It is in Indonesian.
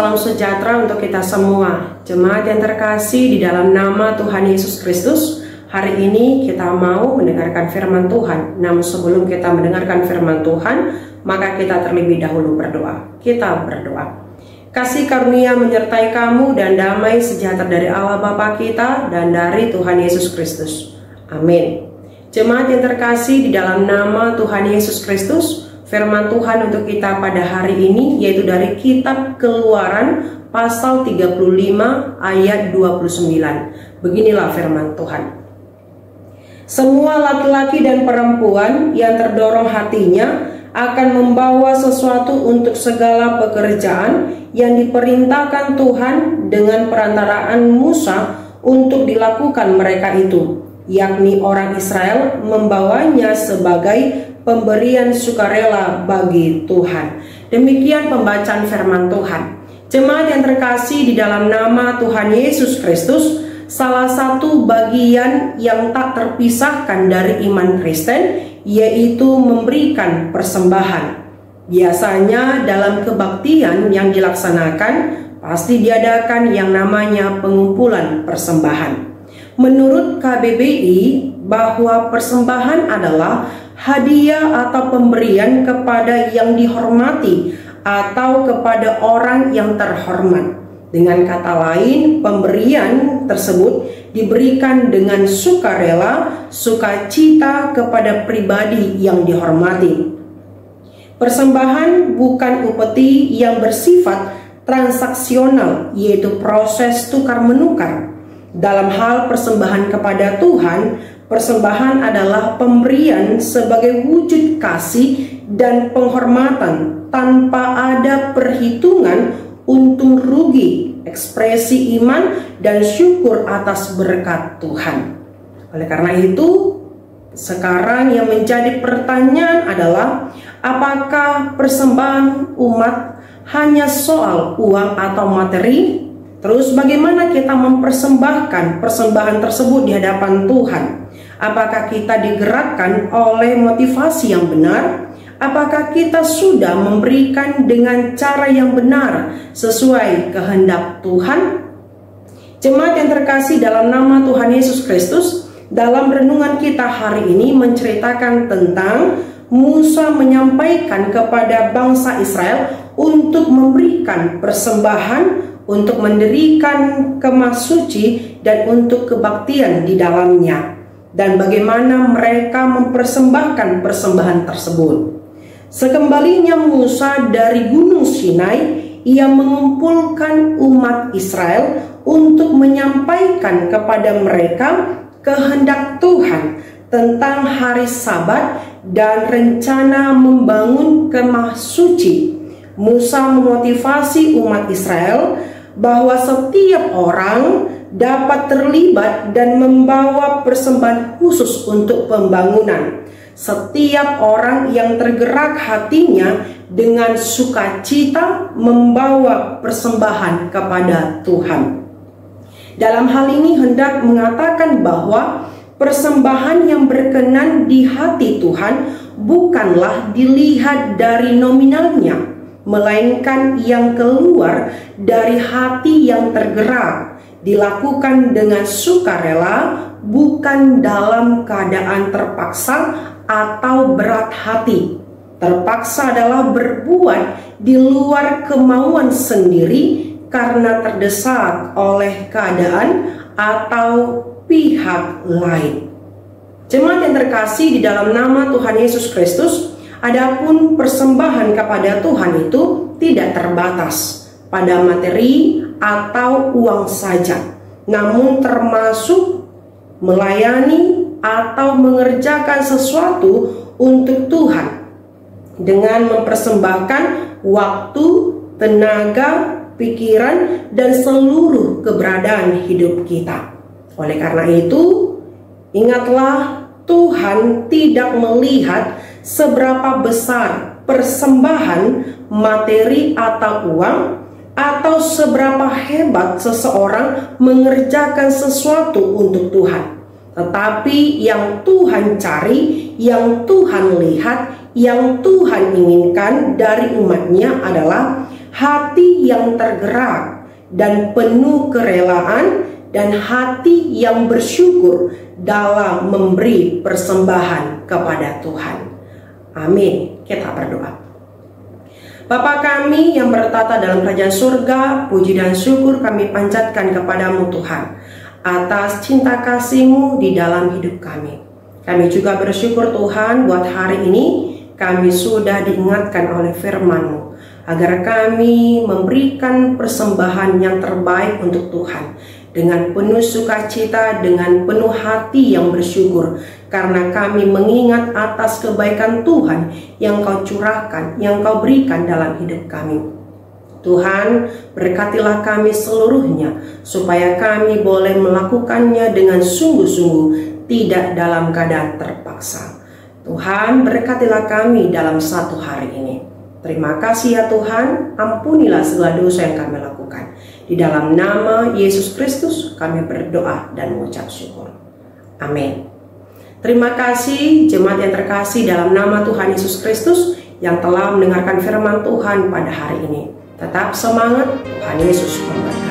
salam sejahtera untuk kita semua. Jemaat yang terkasih di dalam nama Tuhan Yesus Kristus, hari ini kita mau mendengarkan firman Tuhan. Namun sebelum kita mendengarkan firman Tuhan, maka kita terlebih dahulu berdoa. Kita berdoa. Kasih karunia menyertai kamu dan damai sejahtera dari Allah Bapa kita dan dari Tuhan Yesus Kristus. Amin. Jemaat yang terkasih di dalam nama Tuhan Yesus Kristus, firman Tuhan untuk kita pada hari ini yaitu dari kitab Keluaran pasal 35 ayat 29. Beginilah firman Tuhan. Semua laki-laki dan perempuan yang terdorong hatinya akan membawa sesuatu untuk segala pekerjaan yang diperintahkan Tuhan dengan perantaraan Musa untuk dilakukan mereka itu, yakni orang Israel membawanya sebagai pemberian sukarela bagi Tuhan. Demikian pembacaan firman Tuhan. Jemaat yang terkasih di dalam nama Tuhan Yesus Kristus, salah satu bagian yang tak terpisahkan dari iman Kristen yaitu memberikan persembahan. Biasanya dalam kebaktian yang dilaksanakan pasti diadakan yang namanya pengumpulan persembahan. Menurut KBBI bahwa persembahan adalah hadiah atau pemberian kepada yang dihormati atau kepada orang yang terhormat. Dengan kata lain, pemberian tersebut diberikan dengan sukarela, sukacita kepada pribadi yang dihormati. Persembahan bukan upeti yang bersifat transaksional, yaitu proses tukar-menukar. Dalam hal persembahan kepada Tuhan, persembahan adalah pemberian sebagai wujud kasih dan penghormatan tanpa ada perhitungan untung rugi, ekspresi iman dan syukur atas berkat Tuhan. Oleh karena itu, sekarang yang menjadi pertanyaan adalah apakah persembahan umat hanya soal uang atau materi? Terus bagaimana kita mempersembahkan persembahan tersebut di hadapan Tuhan? Apakah kita digerakkan oleh motivasi yang benar? Apakah kita sudah memberikan dengan cara yang benar sesuai kehendak Tuhan? Jemaat yang terkasih dalam nama Tuhan Yesus Kristus, dalam renungan kita hari ini menceritakan tentang Musa menyampaikan kepada bangsa Israel untuk memberikan persembahan, untuk mendirikan kemah suci dan untuk kebaktian di dalamnya, dan bagaimana mereka mempersembahkan persembahan tersebut. Sekembalinya Musa dari Gunung Sinai, ia mengumpulkan umat Israel untuk menyampaikan kepada mereka kehendak Tuhan tentang hari Sabat dan rencana membangun kemah suci. Musa memotivasi umat Israel bahwa setiap orang dapat terlibat dan membawa persembahan khusus untuk pembangunan. Setiap orang yang tergerak hatinya dengan sukacita membawa persembahan kepada Tuhan. Dalam hal ini hendak mengatakan bahwa persembahan yang berkenan di hati Tuhan bukanlah dilihat dari nominalnya, melainkan yang keluar dari hati yang tergerak, dilakukan dengan sukarela, bukan dalam keadaan terpaksa atau berat hati. Terpaksa adalah berbuat di luar kemauan sendiri karena terdesak oleh keadaan atau pihak lain. Jemaat yang terkasih di dalam nama Tuhan Yesus Kristus, adapun persembahan kepada Tuhan itu tidak terbatas pada materi atau uang saja, namun termasuk melayani atau mengerjakan sesuatu untuk Tuhan dengan mempersembahkan waktu, tenaga, pikiran, dan seluruh keberadaan hidup kita. Oleh karena itu, ingatlah Tuhan tidak melihat seberapa besar persembahan materi atau uang, atau seberapa hebat seseorang mengerjakan sesuatu untuk Tuhan. Tetapi yang Tuhan cari, yang Tuhan lihat, yang Tuhan inginkan dari umatnya adalah hati yang tergerak dan penuh kerelaan, dan hati yang bersyukur dalam memberi persembahan kepada Tuhan. Amin. Kita berdoa. Bapa kami yang bertata dalam kerajaan surga, puji dan syukur kami panjatkan kepadamu Tuhan, atas cinta kasih-Mu di dalam hidup kami. Kami juga bersyukur Tuhan buat hari ini kami sudah diingatkan oleh firman-Mu, agar kami memberikan persembahan yang terbaik untuk Tuhan, dengan penuh sukacita, dengan penuh hati yang bersyukur, karena kami mengingat atas kebaikan Tuhan yang Kau curahkan, yang Kau berikan dalam hidup kami. Tuhan, berkatilah kami seluruhnya, supaya kami boleh melakukannya dengan sungguh-sungguh, tidak dalam keadaan terpaksa. Tuhan, berkatilah kami dalam satu hari ini. Terima kasih ya Tuhan, ampunilah segala dosa yang kami lakukan. Di dalam nama Yesus Kristus kami berdoa dan mengucap syukur. Amin. Terima kasih jemaat yang terkasih dalam nama Tuhan Yesus Kristus yang telah mendengarkan firman Tuhan pada hari ini. Tetap semangat, Tuhan Yesus memberkati.